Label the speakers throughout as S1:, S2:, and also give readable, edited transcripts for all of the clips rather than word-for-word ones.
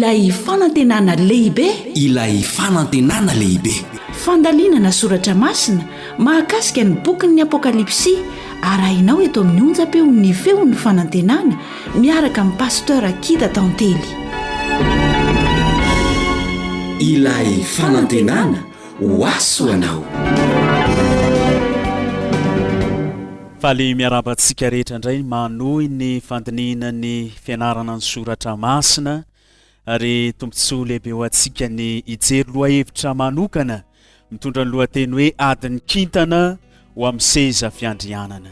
S1: Ilay fanantenana lehibe.
S2: Ilay fanantenana lehibe.
S1: Fandalinana soratra masina mahakasika ny bokin'ny Apokalypsy. Arahinao eto amin'ny onjam-peon'ny feon'ny fanantenana miaraka amin'ny pasteur Akida Tantely.
S2: Ilay fanantenana hoaso anao.
S3: Faly miarabantsika rehetra indray manohy ny fandininany fianarana ny soratra masina ary tombontsoa lehibe ho antsika ny ijery lohahevitra manokana mitondra ny lohateny hoe adin'ny kintana ho amin'ny seza fiandrianana.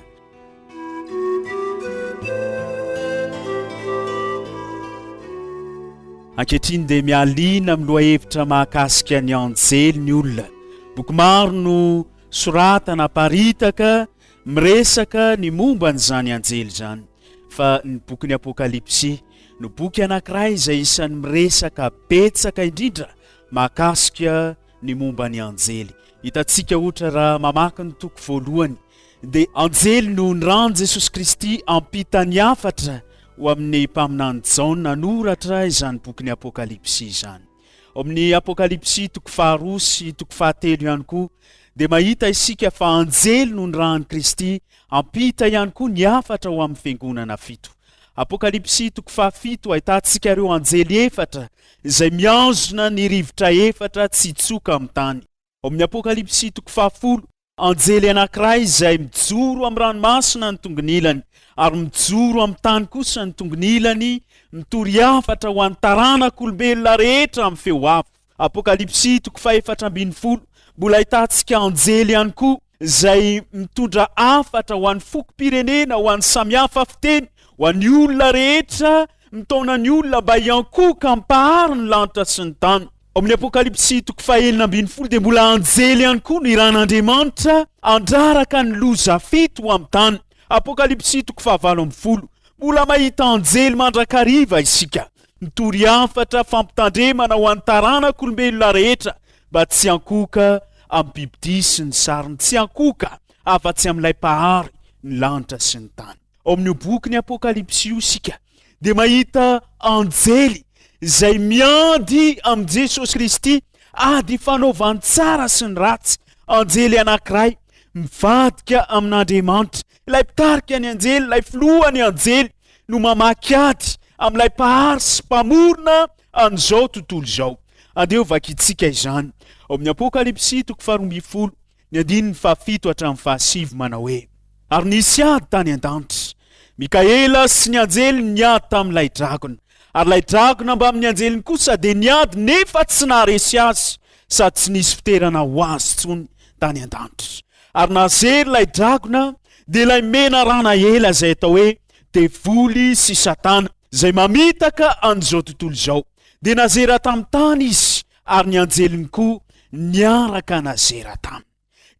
S3: Ankehitriny dia mialina amin'ny lohahevitra mahakasika ny anjely ny olona. Boky maro no soratana paritaka miresaka ny momba n'izany anjely zany, fa ny bokin'ny Apokalypsy no boky anankiray izay isan'ny miresaka betsaka indrindra mahakasika ny momba ny anjely. Hitantsika ohatra raha mamaky ny toko voalohany dia anjely no nirano Jesosy Kristy ampitany afatra ho amin'ny mpaminany Jaona nanoratra izany bokin'ny Apokalypsy izany. Amin'ny Apokalypsy toko 2 sy toko 3 ihany koa dia mahita isika fa anjely no nirano Kristy ampita ihany koa ny afatra ho amin'ny fiangonana 7. Apokalypsy toko 7 ahitantsika ireo anjely 4 izay mianjona ny rivotra 4 tsy hitsoka amin'ny tany. Amin'ny Apokalypsy toko 10 anjely anankiray izay mijoro amin'ny ranomasina ny tongonilany ary mijoro amin'ny tany kosa ny tongonilany mitory afatra ho an'ny taranak'olombelona rehetra amin'ny feo avo. Apokalypsy toko 14 mbola ahitantsika anjely ihany koa izay mitondra afatra ho an'ny fokom-pirenena, ho an'ny samihafa fiteny, ho an'ny olona rehetra, mitona ny olona mba hiankoka ampahary ny lanitra sy ny tany. Amin'ny Apokalypsy toko 11 dia mbola anjely ihany koa no iran'Andriamanitra andraraka ny loza 7 ho amin'ny tany. Apokalypsy toko 17 mbola mahita anjely mandrakariva isika, mitory afatra fampitandremana ho an'ny taranak'olombelona rehetra mba tsy hankoka amin'ny bibidia sy ny sariny, tsy hankoka afa-tsy amin'ilay pahary ny lanitra sy ny tany. Amin'ny bokin'ny Apokalypsy io isika dia mahita anjely izay miandy amin'ny Jesosy Kristy ady fanaovany tsara sy ny ratsy. Anjely anankiray mivadika amin'Andriamanitra, ilay mpitarika ny anjely, ilay filohan'ny anjely no mamaky ady amin'ilay pahary sy mpamorona an'izao tontolo izao. Andeo vakitsika izany. Amin'ny Apokalypsy toko 12 ny andininy 7 hatramin'ny 7 manao hoe: ary nisy ady tany an-danitra, Mikaela sy ny anjely niady tamin'ilay dragona, ary ilay dragona mba amin'ny anjeliny kosa dia niady nefa tsy naharesy azy sady tsy nisy fiterana ho azy tsony tany an-danitra. Ary nazery ilay dragona dia ilay mena rana ela izay atao hoe devoly sy satana izay mamitaka an'izao tontolo izao. Dia nazera tamin'ny tany izy ary ny anjeliny koa niaraka nazera taminy.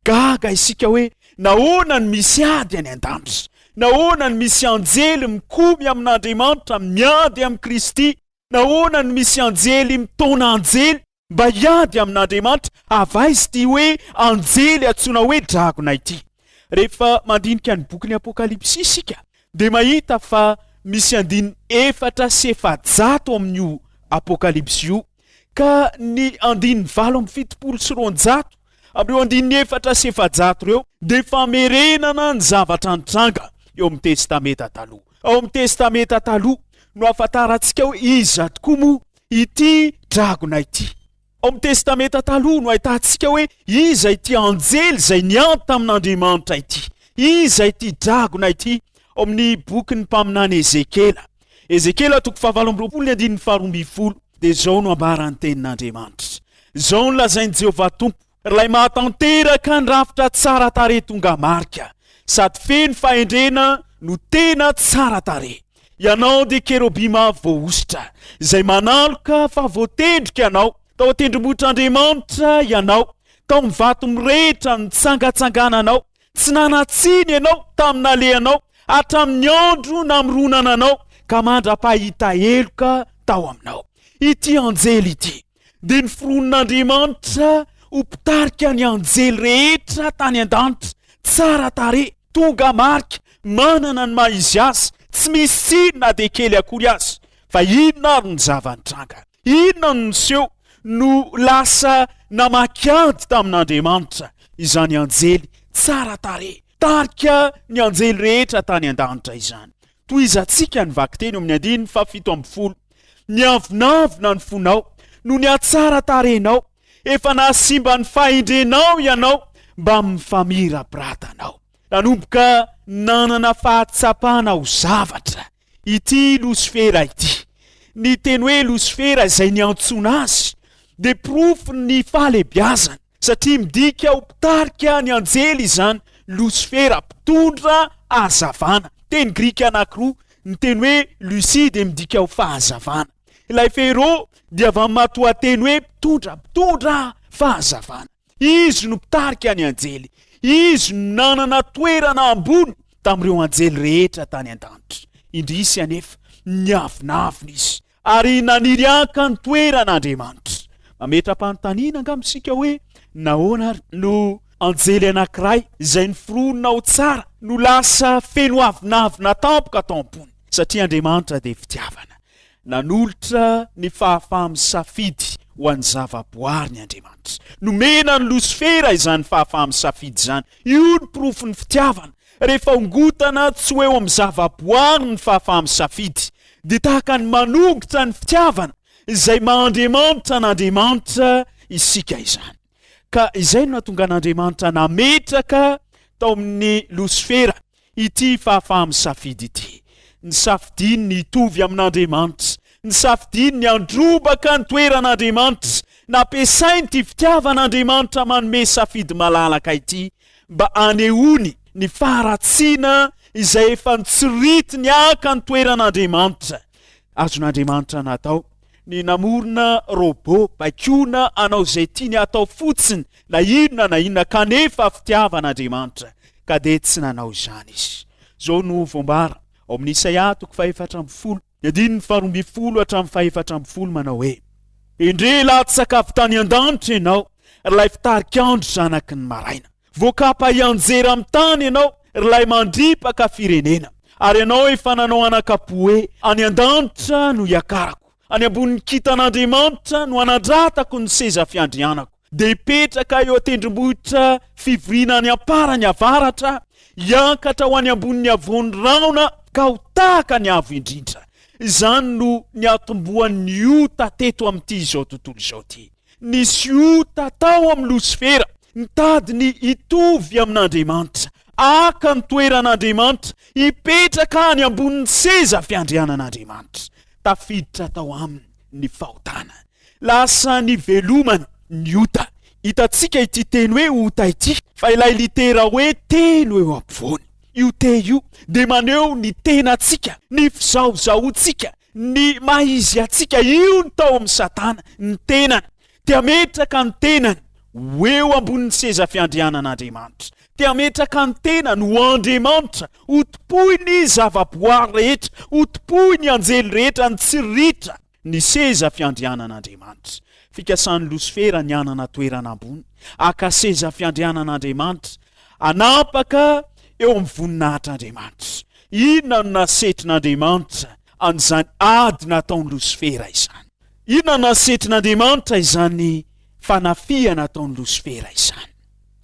S3: Gaga isika hoe nahoana ny misy ady any an-danitra, nahoana ny misy anjely mikomy amin'Andriamanitra miady amin'ny Kristy, nahoana ny misy anjely mitona anjely mba hiady amin'Andriamanitra, avaizy ity hoe anjely antsoina hoe dragona ity. Rehefa mandinika ny bokin'ny Apokalypsy isika dia mahita fa misy andiny 400 amin'io Apokalypsy io, ka ny andiny 770 sy 200 amin'ireo andiny 400 ireo dia famerenana ny zavatra nitranga eo amin'ny testameta taloha. Ao amin'ny testameta taloha no ahafantarantsika hoe iza tokoa moa ity dragona ity. Ao amin'ny testameta taloha no ahitantsika hoe iza ity anjely izay niady tamin'Andriamanitra ity, iza ity dragona ity. Ao amin'ny bokin'ny mpaminany Ezekela toko 17 ny andininy 12 dia izao no ambarany tenin'Andriamanitra: izao no lazain'i Jehovah Tompo, ilay mahatanteraka ny rafitra tsara tarehy tonga marika, sady feno fahendrena no tena tsara tarehy. Ianao dia kerobima voaositra izay manaloka fa voatendrika ianao, tao atendrombohitr'Andriamanitra ianao, tao mivato mirehitra ny tsangatsangananao, tsy nanatsiny ianao tamin'alehanao, hatramin'ny andro namoronananao ka mandra-pahita eloka tao aminao. Ity anjely ity dia ny fironon'Andriamanitra ho mpitarika ny anjely rehetra tany an-danitra, tsara tarehy, tonga marika, manana ny maha izy azy, tsy misy tsiny na dia kely akory azy, fa inona ary ny zavanitranga. inona noseho no lasa namakiady tamin'Andriamanitra izany anjely tsara tare, tarika ny anjely rehetra tany an-danitra izany. Toy izantsika nivaky teny amin'ny 7:10, niavonavona ny fonao no ny atsara tarenao, efa nasimba ny fahendrenao ianao mba mifamira-bratanao. Nanomboka nanana fahatsapana ho zavatra ity Lusifera ity. Ny teny hoe Lusifera izay niantsona azy de proof ny fahalebiazana, satria midika ho mpitarika ny anjely izany Lusifera, mpitondra hazavana. Teny grika anankiroa, ny teny hoe Lucie de midika ho fahazavana. Ilay Fero dia avy amin'ny matoateny hoe mpitondra fahazavana. Izy no mpitarika ny anjely, izy no nanana toerana ambony tamin'ireo anjely rehetra tany an-danitra. Indrisy anefa niavonavona izy ary naniriaka ny toeran'Andriamanitra. Mametra-panontaniana angamsika hoe nahoana no anjely anankiray izay niforonina ho tsara no lasa feno avinavina tampoka tampony, satria Andriamanitra dia fitiavana. Nanolotra ny fahafahamy safidy ho an'ny zavaboary ny Andriamanitra. Nomena ny Lusifera izany fahafahamy safidy izany. Io ny profo ny fitiavana. Rehefa ongotana tsy eo amin'ny zavaboary ny fahafahamy safidy, dia tahaka ny manongotra ny fitiavana izay maha-Andriamanitra n'Andriamanitra isika izany. Ka izay no natonga n'Andriamanitra nametraka tao amin'ny Lusifera ity fahafahamy safidy ity. Nisafidiny ny hitovy amin'Andriamanitra, nisafidiny ny androbaka ny toeran'Andriamanitra, nampiasainy ty fitiavan'Andriamanitra manome safidy malalaka ity mba anehoany ny faharatsiana izay efa nitsirity ny aka ny toeran'Andriamanitra. Azon'Andriamanitra natao ny namorona robot baikona anao izay tiany atao fotsiny na inona kanefa fitiavan'Andriamanitra, ka de tsy nanao izany izy. Zao no voambara ao amin'ny Isaia 4:12, Adin'ny 12:4 manao hoe: endre latsy sakafo tany an-danitra ianao, rylay fitarikandro zanaky ny maraina. Voakapa ianjera amin'ny tany ianao, rylay mandripaka firenena. Ary ianao efa nanao anakapo hoe any an-danitra no iakarako, any ambonin'ny kitan'Andriamanitra no anandratako ny seza fiandrianako. De ipetraka eo atendrombohitra fivoriana any amparany avaratra, iankatra ho any ambonin'ny avony raona ka ho tahaka ny avo indrindra. Izany no niatomboan'ny ota teto amin'ity izao tontolo izao ty. Nisy ota tao amin'ny Lusifera, nitady ny hitovy amin'Andriamanitra, aka ny toeran'Andriamanitra, ipetraka any ambonin'ny seza fiandrianan'Andriamanitra. Tafiditra tao aminy ny fahotana, lasa ny velomany ny ota. Hitantsika ity teny hoe ota ity, fa ilay litera hoe telo eo ampovoany. Io te io de maneho ny tenantsika, ny fizahozahotsika, ny maizy atsika. Io ny tao amin'ny Satana, ny tenany. Te ametraka ny tenany ho eo ambonin'ny seza fiandrianan'Andriamanitra. Te ametraka ny tenany ho Andriamanitra, ho topoy ny zavaboary rehetra, ho topoy ny anjely rehetra, ny tsiritra ny seza fiandrianan'Andriamanitra. Fikasan'ny Lusifera ny anana toerana ambony, aka seza fiandrianan'Andriamanitra, anapaka eo amin'ny voninahitr'Andriamanitra. Inona no nasetrin'Andriamanitra an'izany ady nataon'ny Lusifera izany? Inona no nasetrin'Andriamanitra izany fanafiana nataon'ny Lusifera izany?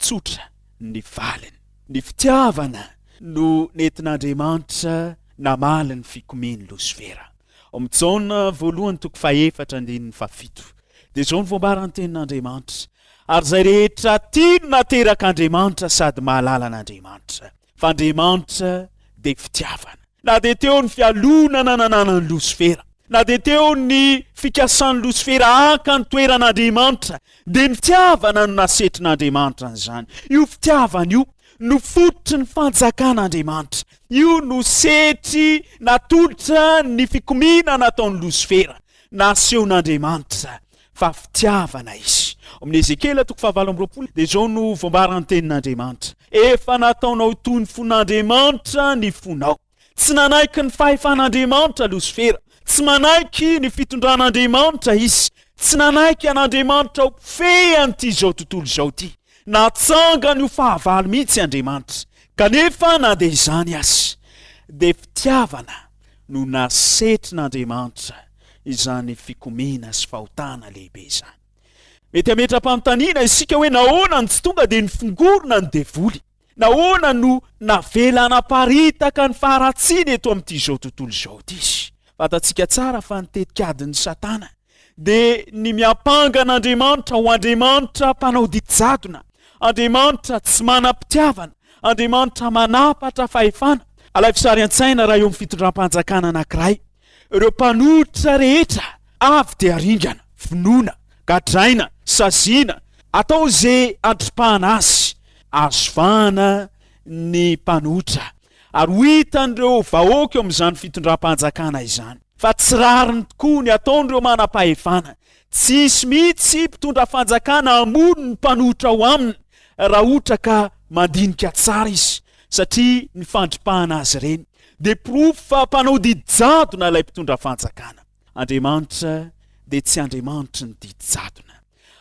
S3: Tsotra ny valiny, ny fitiavana no nentin'Andriamanitra namaly ny fikomeny Lusifera. Ao amin'ny Jaona 1:7 de zao ny voambarany tenin'Andriamanitra: ary zay rehetra tiany nateraka Andriamanitra sady mahalala an'Andriamanitra, fa Andriamanitra de fitiavana. Na de teo ny fialonana nananan'ny Lusifera, na de teo ny fikasan'ny Lusifera aka ny toeran'Andriamanitra, de ny fitiavana no nasetrin'Andriamanitra an'izany. Io fitiavana io no fototry ny fanjakan'Andriamanitra. Io no setry natolotra ny fikomina nataon'ny Lusifera, nasehon'Andriamanitra fa fitiavana izy. Amin'ny Ezekela 4:20 de zao no voambarany tenin'Andriamanitra: efa nataonao toy ny fon'Andriamanitra ny fonao. Tsy nanaiky ny fahefan'Andriamanitra Lusifera, tsy manaiky ny fitondran'Andriamanitra izy, tsy nanaiky an'Andriamanitra ho fehany ty zao tontolo zao ty. Natsangany ho fahavalo mihitsy Andriamanitra. Kanefa na de izany azy, de fitiavana no nasetrin'Andriamanitra izany fikomina sy fahotana lehibe izany. Mety ametra-panontaniana isika hoe nahoana ny tsy tonga dia nifongorona ny devoly, nahoana no navela naparitaka ny faharatsiana eto amin'ity izao tontolo izao ity izy. Fantatsika tsara fa nitetikadin'ny Satana dia ny miapanga an'Andriamanitra ho Andriamanitra mpanao didy-jadona, Andriamanitra tsy manam-pitiavana, Andriamanitra manapatra fahefana. Alay fisary an-tsaina raha eo amin'ny fitondram-panjakana anankiray, ireo mpanohitra rehetra avy dia aringana, finoana, gadraina, saziana, atao izay andripahana azy, azovana ny mpanohitra ary ho hitan'ireo vahoaka eo amin'izany fitondram-panjakana izany fa tsy rariny tokoa ny ataon'ireo manam-pahefana. Tsisy mihitsy mpitondra fanjakana hamono ny mpanohitra ho aminy raha ohatra ka mandinika tsara izy, satria ny fandripahana azy ireny dia pirofo fa mpanao didy-jadona ilay mpitondra fanjakana. Andriamanitra dia tsy Andriamanitra ny didy-jadona.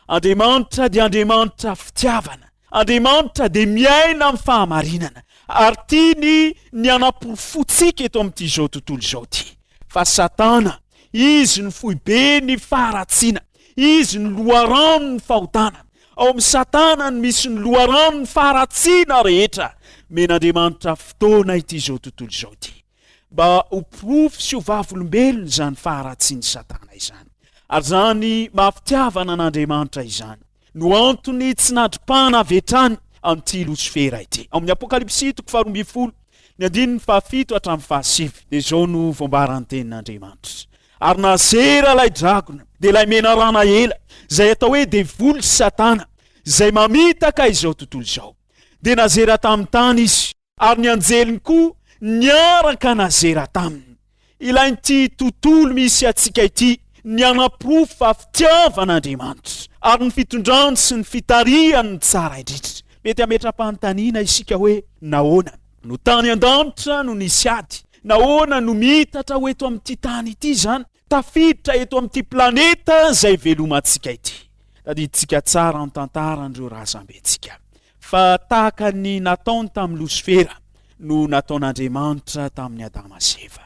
S3: Andriamanitra dia Andriamanitra fitiavana. Andriamanitra dia miaina amin'ny fahamarinana ary tiany ny anaporofontsika eto amin'ity izao tontolo izao ity. Fa Satana, izy ny foibe ny faharatsiana, izy ny loharano ny fahotana. Ao amin'ny Satana ny misy ny loharano ny faharatsiana rehetra. Men'Andriamanitra fotoana ity izao tontolo izao ity mba ho pirofo sy ho vavolombelona izany faharatsiany Satana izany. Ary zany mahavitiavana an'Andriamanitra izany no antony tsy nadripahana avetrany amin'ity Losifera ity. Ao amin'ny Apokalypsy 12 ny 7 hatramin'ny 7 dia izao no voambarany tenin'Andriamanitra. Ary nazera ilay dragona dia ilay mena rana ela izay atao hoe devoly sy Satana izay mamitaka izao tontolo izao. Dia nazera tamin'ny tany izy ary ny anjeliny koa niaraka nazera taminy. Ilain'ity tontolo misy atsika ity ny anapirofo fa fitiavan'Andriamanitra ary ny fitondrany sy ny fitariany ny tsara indritra. Mety ametra-panontaniana isika hoe nahoana no tany an-danitra no nisy ady, nahoana no mitatra ho eto amin'ity tany ity zany, tafiditra eto amin'ity planeta izay velomantsika ity. Tadiditsika tsara ny tantaran'ireo razambentsika fa tahaka ny nataony tamin'ny Losifera no nataon'Andriamanitra tamin'ny Adama sy Eva.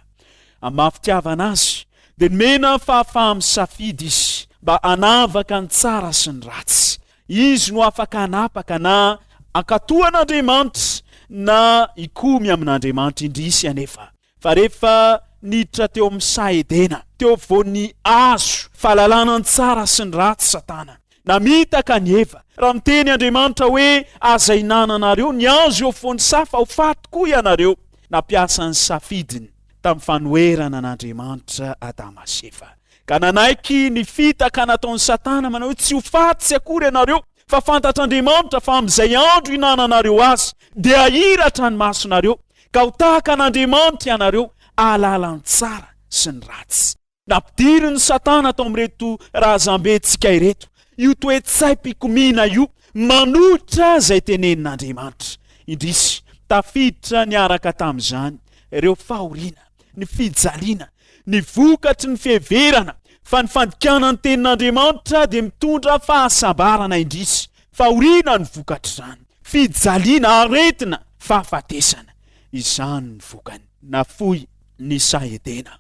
S3: Amin'ny mahafitiavana azy dia nomena fahafahamy safidy izy mba hanavaka ny tsara sy ny ratsy. Izy no afaka hanapaka na ankatoan'Andriamanitra na ikomy amin'Andriamanitra indrisy anefa. Fa rehefa niditra teo amin'ny Saedena, teo voan'ny azo fahalalana ny tsara sy ny ratsy Satana, namitaka ny Eva. Raha miteny Andriamanitra hoe aza hinananareo ny azo eo foan'ny safa, ho faty koa ianareo. Nampiasa ny safidiny tamin'ny fanoherana an'Andriamanitra Adama sy Eva. Ka nanaiky ny fitaka nataon'ny Satana manao hoe tsy ho faty sy akory ianareo, fa fantatr'Andriamanitra fa amin'izay andro hinananareo azy dia ahiratra ny masonareo, ka ho tahaka an'Andriamanitra ianareo ahalala ny tsara sy ny ratsy. Nampidiry ny Satana tao amin'ireto razambentsika ireto io toe-tsaim-pikomina io manohitra izay tenenin'Andriamanitra. Indrisy tafiditra niaraka tamin'izany ireo fahoriana, ny fijaliana, ny vokatry ny fiheverana, fa ny fandikanany tenin'Andriamanitra dia mitondra fahasambarana indrisy. Fahoriana ny vokatry izany, fijaliana, aretina, fahafatesana, izany ny vokany. Nafoy ny Saedena,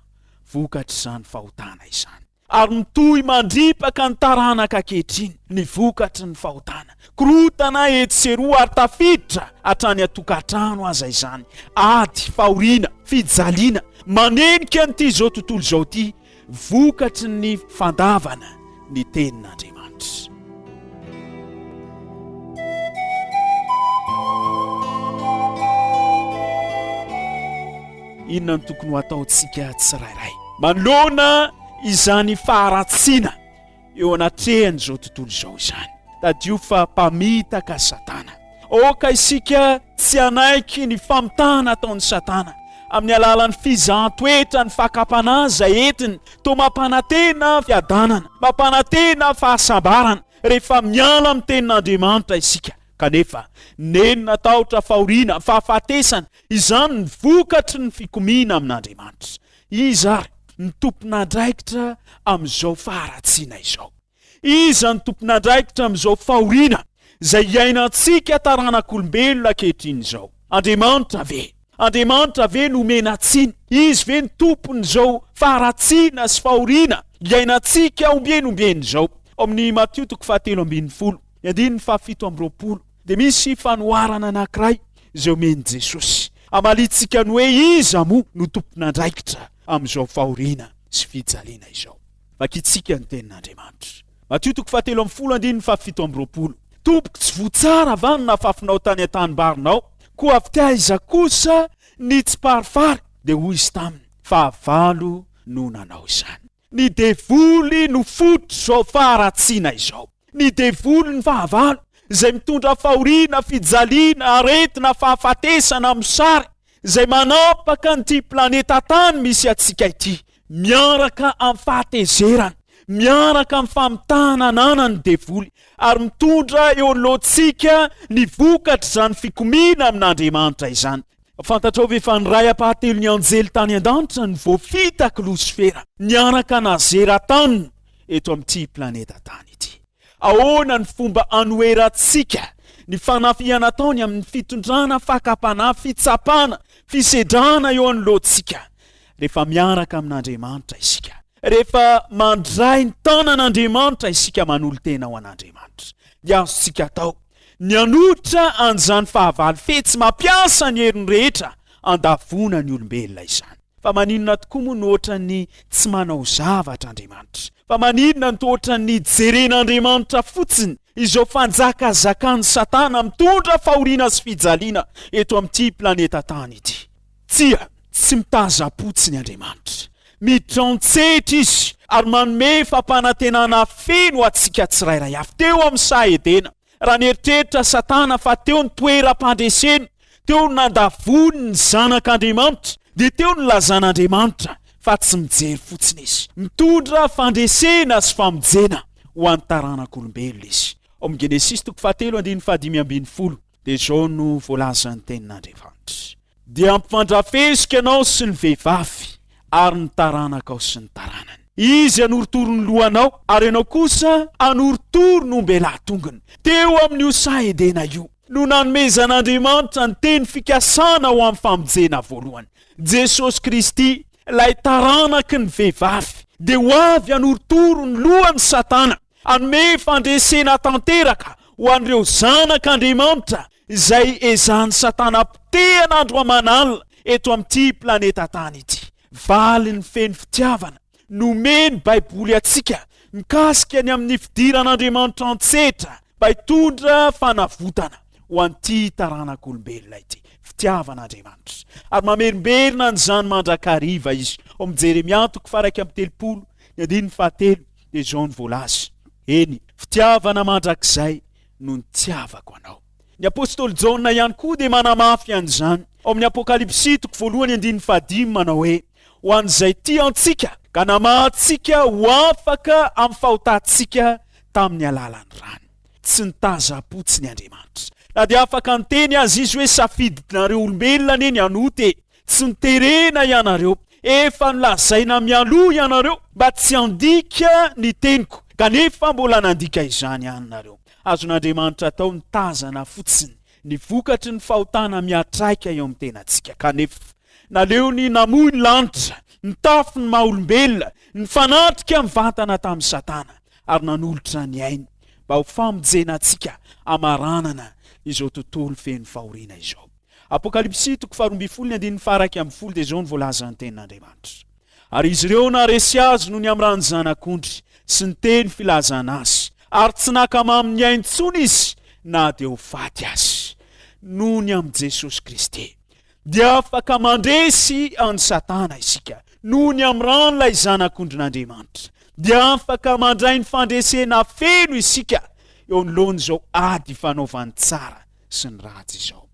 S3: vokatry izany fahotana izany. Ary mitohy mandripaka ny taranaka ankehitriny ny vokatry ny fahotana. Korotana etseroa ary tafiditra hatrany atokantrano aza izany. Ady, fahoriana, fijaliana, manenika n'ity izao tontolo izao ity, vokatry ny fandavana ny tenin'Andriamanitra. Inona ny tokony ho ataontsika tsirairay manoloana izany faharatsiana eo anatrehany izao tontolo izao izany? Tadio fa mpamitaka Satana. Oka isika tsy hanaiky ny famitana ataon'ny Satana amin'ny alalan'ny fizahan-toetra, ny fakapana izay entiny toa mampanantena fiadanana, mampanantena fahasambarana rehefa miala amin'ny tenin'Andriamanitra isika. Kanefa nenina tahotra fahoriana, fahafatesana, izany ny vokatry ny fikomina amin'Andriamanitra. Izy ary ny tompon'andraikitra amin'izao faharatsiana izao. Iza ny tompon'andraikitra amin'izao fahoriana izay iainantsika taranak'olombelona ankehitriny izao. Andriamanitra ve? Andriamanitra ve nomena tsiny, izy ve ny tompony zao faharatsiana sy fahoriana iainantsika ombienombeny zao. Amin'ny Matteo 7:12, andiny 7:20, dia misy fanoharana anankiray izay omeny Jesosy amalitsika ny hoe iza moa no tompon'andraikitra amin'izao fahoriana sy fijaliana izao. Vakitsika ny tenin'Andriamanitra. Matteo 7:20, andiny 7:20, tompoky tsy votsara vany na fafinao tany an-tanibarinao, koa avy aiza kosa ny tsy parifary, dia hoy izy taminy, fahavalo no nanao izany. Ny devoly no fototra zao faharatsiana izao. Ny devoly ny fahavalo izay mitondra fahoriana, fijaliana, aretina, fahafatesana amin'ny sary, izay manapaka nyty planeta tany misy atsika ity, miaraka amin'ny fahatezerana, miaraka amin'ny famitahana anana ny devoly, ary mitondra eo anoloantsika ny vokatra izany fikomiana amin'Andriamanitra izany. Fantatrao ve fa ny ray apahatelo ny anjely tany an-danitra ny voafitaky losifera, niaraka nazera-taniny eto amin'ity planeta tany ity. Ahoana ny fomba anoerantsika ny fanafiana ataony amin'ny fitondrana, fakapana, fitsapana, fisedrana eo anoloantsika, rehefa miaraka amin'Andriamanitra isika, rehefa mandray ny tanan'Andriamanitra isika manolo tena ho an'Andriamanitra, dia azontsika atao ny anotra an'izany fahavalo fetsy mampiasa ny heriny rehetra andavona ny olombelona izany. Fa maninona tokoa moa no ohatran'ny tsy manao zavatra Andriamanitra? Fa maninona no ohatran'ny jeren'Andriamanitra fotsiny izao fanjakazakany Satana mitondra fahoriana sy fijaliana eto amin'ity planeta tany ity? Tsia, tsy mitaza-potsy ny Andriamanitra, miditra an-tsetra izy ary manome fampanantenana feno atsika tsirairay avy. Teo amin'ny Saedena, raha nieritreritra Satana fa teo ny toeram-pandreseny, teo ny nandavony ny zanak'Andriamanitra, dia teo ny lazan'Andriamanitra, fa tsy mijery fotsiny izy, mitondra fandresena sy famonjena ho an'ny taranak'olombelona izy. Ao amin'ny Genesis 7:15, dia izao no voalazan'ny tenin'Andriamanitra: dia ampifandrafesika anao sy ny vehivavy, ary ny taranaka ao sy ny taranany. Izy anoritoro ny lohanao, ary ianao kosa anoritoro ny ombelahy tongony. Teo amin'io Saedena io no nanomezan'Andriamanitra ny teny fikasana ho amin'ny famonjena voalohany. Jesosy Kristy, ilay taranaky ny vehivavy, dia ho avy anoritoro ny lohan'ny Satana, anome fandresena tanteraka ho an'ireo zanak'Andriamanitra izay ezahan'ny Satana potehana andro aman'alina eto amin'ity planeta tany ity. Valy ny feno fitiavana nomeny baiboly atsika mikasika ny amin'ny fidiran'Andriamanitra an-tsetra mba hitondra fanavotana ho an'ity taranak'olombelona ity, fitiavan'Andriamanitra, ary mamerimberina ny zany mandrakariva izy. Ao amin'ny Jeremia 1:7, dia izao ny voalaza: eny, fitiavana mandrakizay no ny tiavako anao. Ny apôstôly Jaona ihany koa dia manamafy an'izany. Ao amin'ny Apokalypsy 1:5 manao hoe: ho an'izay tia antsika ka namahantsika ho afaka amin'ny fahotantsika tamin'ny alalan'ny rano. Tsy nitaza-potsy ny Andriamanitra. Na dia afaka nyteny azy izy hoe safidinareo olombelona neny anote, tsy niterena ianareo, efa nolazaina mialoha ianareo mba tsy andika ny teniko, kanefa mbola nandika izany ihany nareo. Azon'Andriamanitra atao nitazana fotsiny ny vokatry ny fahotana miatraika eo amin'ny tenantsika, kanefa naleo ny namoy ny lanitra, ny tafy ny maha-olombelona, ny fanatrika amin'ny vantana tamin'ny Satana, ary nanolotra ny ainy mba ho famonjena antsika amaranana izao tontolo feno fahoriana izao. Apokalypsy 2:12 dia izao ny voalazan'ny tenin'Andriamanitra: ary izy ireo naresy azy no ny am'rany zanak'ondry sy ny teny filazana azy, ary tsy nakamamy ny aintsony izy na dia ho faty azy. Noho ny amin'ny Jesosy Kristy dia afaka mandresy an'ny Satana isika, noho ny amin'ny ran'ilay zanak'ondrin'Andriamanitra, dia afaka mandray ny fandresena feno isika eo anoloany izao ady fanaovany tsara sy ny ratsy izao.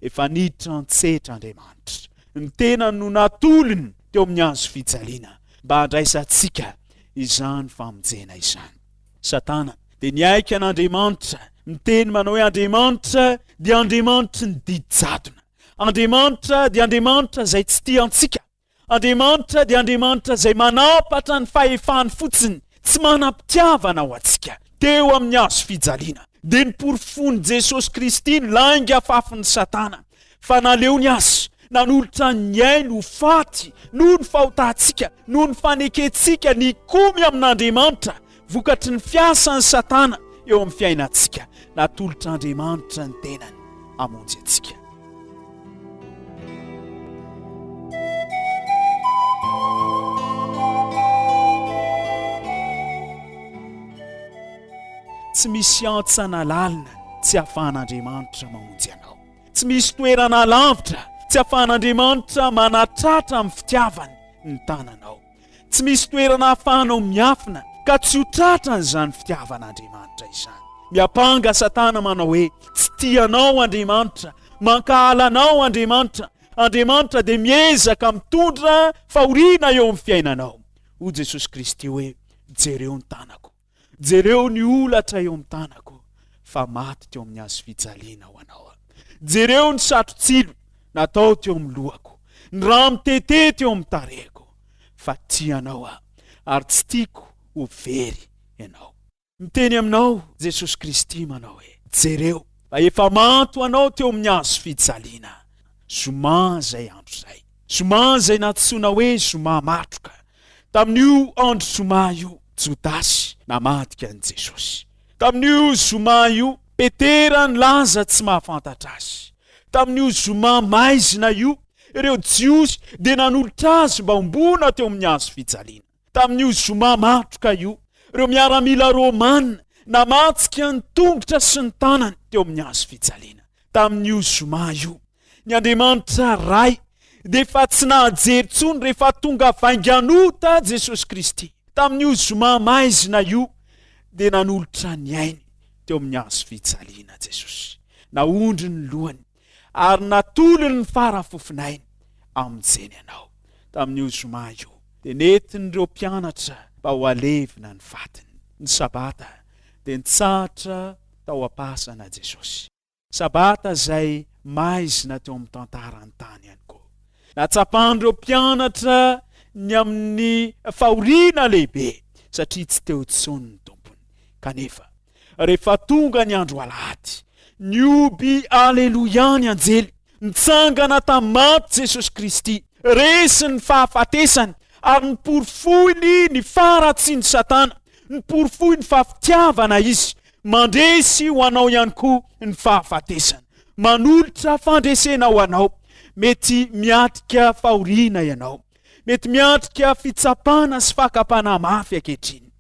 S3: Efa niditra an-tsetra Andriamanitra, ny tena no natolony teo amin'ny azo fijaliana mba handraisantsika izany famonjena izany. Satana dia niaika an'Andriamanitra, miteny manao hoe Andriamanitra dia Andriamanitra ny didi-jadona, Andriamanitra dia Andriamanitra izay tsy tia antsika, Andriamanitra dia Andriamanitra izay manapatra ny fahefany fotsiny, tsy manam-pitiavana ho antsika. Teo amin'ny azo fijaliana dia ny porofony Jesosy Kristy ny lainga afafin'ny Satana, fa naleony azy nanolotra ny ainy ho faty noho ny fahotantsika noho ny faneketsika ny komy amin'Andriamanitra vokatry ny fiasan'ny Satana eo amin'ny fiainantsika. Natolotra Andriamanitra ny tenany amonjy antsika. Tsy misy antsana lalina tsy ahafahan'Andriamanitra mamonjy anao. Tsy misy toerana lavitra tsy ahafahan'Andriamanitra manatratra amin'ny fitiavany ny tananao. Tsy misy toerana ahafahanao miafina ka tsy ho tratra n'izany fitiavan'Andriamanitra izany. Miapanga Satana manao hoe tsy tianao Andriamanitra, mankahalanao Andriamanitra. Andriamanitra dia miezaka mitondra fahoriana eo amin'ny fiainanao. O Jesosy Kristy hoe jereo ny tanako, jereo ny olatra eo amin'ny tanako, fa maty teo amin'ny hazo fijaliana ho anao. Jereo ny satrotsilo natao teo amin'ny lohako, ny rano tete teo amin'ny tarehiko, fa tianao ary tsy tiako ho very ianao. Miteny aminao Jesosy Kristy manao hoe jereo fa efa mato anao teo amin'ny hazo fijaliana. Zoma zay andro zay, zoma zay natsoina hoe zoma matroka. Tamin'io andro zoma io Jodasy namadika an' Jesosy. Tamin'io zoma io Petera nilaza tsy mahafantatra azy. Tamin'io zoma maizina io ireo jiosy dia nanolotra azy mba hombona teo amin'ny hazo fijaliana. Tamin'io zoma matroka io ireo miaramila Romanina namatsika ny tongotra sy ny tanany teo amin'ny hazo fijaliana. Tamin'io zoma io ny Andriamanitra ray dia efa tsy nahajery tsony rehefa tonga vainganota Jesosy Kristy. Tamin'io zoma maizina io dia nanolotra ny ainy teo amin'ny hazo fijaliana Jesosy. Naondry ny lohany ary natolony ny farafofinainy amin'izany ianao. Tamin'io zoma io dia nentin'ireo mpianatra mba ho alevina ny vatiny. Ny sabata dia nitsahatra tao am-pasana Jesosy. Sabata zay maizina teo amin'ny tantarany tany ihany koa. Natsapan'ireo mpianatra ny amin'ny fahoriana lehibe satria tsy teo tsony ny tompony. Kanefa rehefa tonga ny andro alahady, ny oby aleloia ny anjely, nitsangana tamin'ny maty Jesosy Kristy, resy ny fahafatesany ary niporifoiny ny faratsy ny Satana, niporifoiny fafitiavana izy, mandresy ho anao ihany koa ny fahafatesana, manolotra fandresena ho anao. Mety miatrika fahoriana ianao, mety miatrika fitsapana sy fakapana mafy ankehitriny.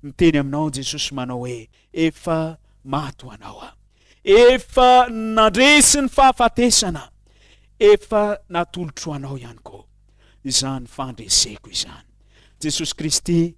S3: Miteny aminao Jesosy manao hoe efa maty ho anao, efa nandresy ny fahafatesana, efa natolotro ho anao ihany koa. Izany fandreseko izany. Jesosy Kristy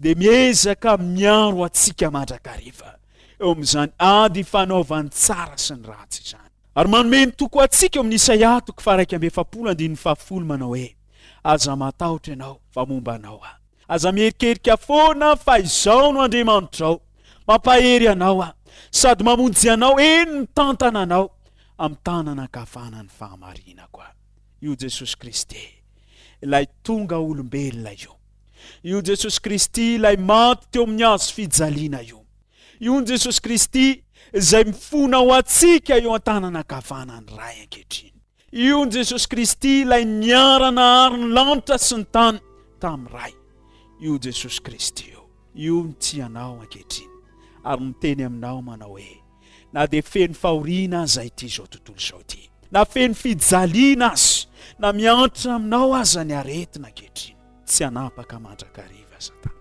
S3: dia miezaka miaro atsika mandrakariva eo amin'izany ady fanaovany tsara sy ny ratsy izany. Ary manome ny toko atsika eo amin'ny Isaia 1:7 manao hoe aza matahotra ianao fa momba anao aza mierikerika foana fa izao no Andriamanitrao, mampahery anao sady mamonjy anao eny mitantana anao amin'ny tanana ankavanana ny fahamarinana koa. Io Jesosy Kristy ilay tonga olombelona io Jesosy Kristy ilay maty teo amin'ny hazo fijaliana io Jesosy Kristy izay mifona ho atsika eo an-tanana ankavanany ray ankehitriny. Io Jesosy Kristy ilay niarana ary ny lanitra sy ny tany tamin'ny ray. Io Jesosy Kristy io ny tianao ankehitriny ary miteny aminao manao hoe na dia feno fahoriana aza ity izao tontolo izao ity, na feno fijaliana azy, na miantra aminao aza ny aretina ankehitriny, tsy hanapaka mandrakariva Satana.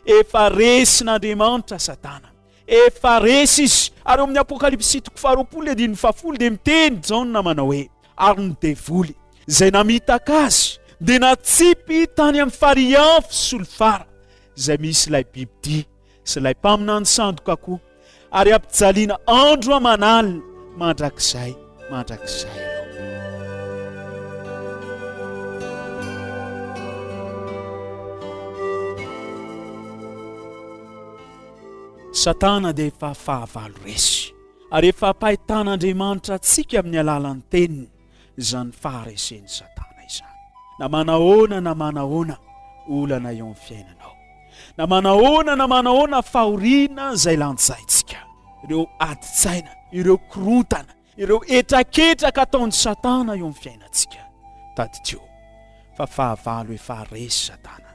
S3: Efa resy n'Andriamanitra Satana, efa resy izy. Ary amin'ny Apokalypsy 2:10 dia miteny Jaona manao hoe ary ny devoly izay namitaka azy dia natsipy tany amin'ny fariafo solofara izay misy ilay bibidia sy ilay mpaminany sandoka koa, ary ampijaliana andro aman'alina mandrakizay. Satana dia efa fahavalo resy, ary efa pahitan'Andriamanitra atsika amin'ny alalan'ny teniny izany faharesen'ny Satana izany. Na manahoana olana eo amin'ny fiainanao, na manahoana fahoriana izay lanjaintsika, ireo aditsaina, ireo korontana, ireo etraketraka ataon'ny Satana eo amin'ny fiainantsika, taditio fa fahavalo efa resy Satana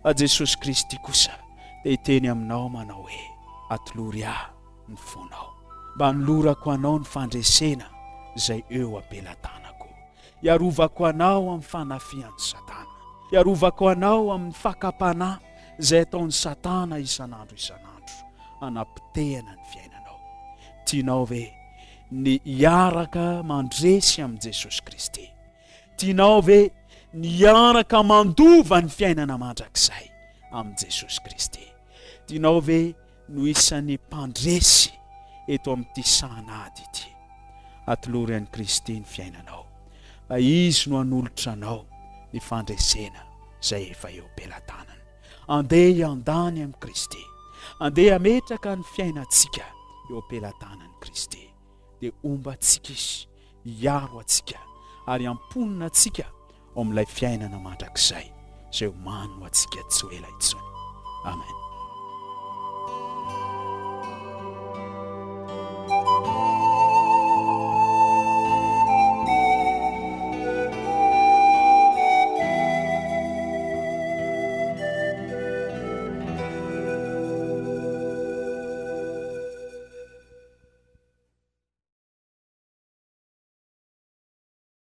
S3: fa Jesosy Kristy kosa dia hiteny aminao manao hoe atolory aho ny fonao mba nolorako anao ny fandresena izay eo ampelantanako, iarovako anao amin'ny fanafian'ny Satana, iarovako anao amin'ny fakapana izay ataon'ny Satana isan'andro anapitehana ny fiainanao. Tianao ve ny hiaraka mandresy amin'ny Jesosy Kristy? Tianao ve ny hiaraka mandova ny fiainana mandrakizay amin'ny Jesosy Kristy? Tianao ve no isan'ny mpandresy eto amin'ity sahanady ity? Atolory an'i Kristy ny fiainanao, fa izy no hanolotra anao ny fandresena izay efa eo am-pelantanany. Andeha iandany amin'i Kristy, andeha ametraka ny fiainantsika eo am-pelantanan'i Kristy, dia ombantsika izy, hiaro atsika ary amponina atsika ao amin'ilay fiainana mandrakizay izay homano atsika tsy ho ela intsony. Amen.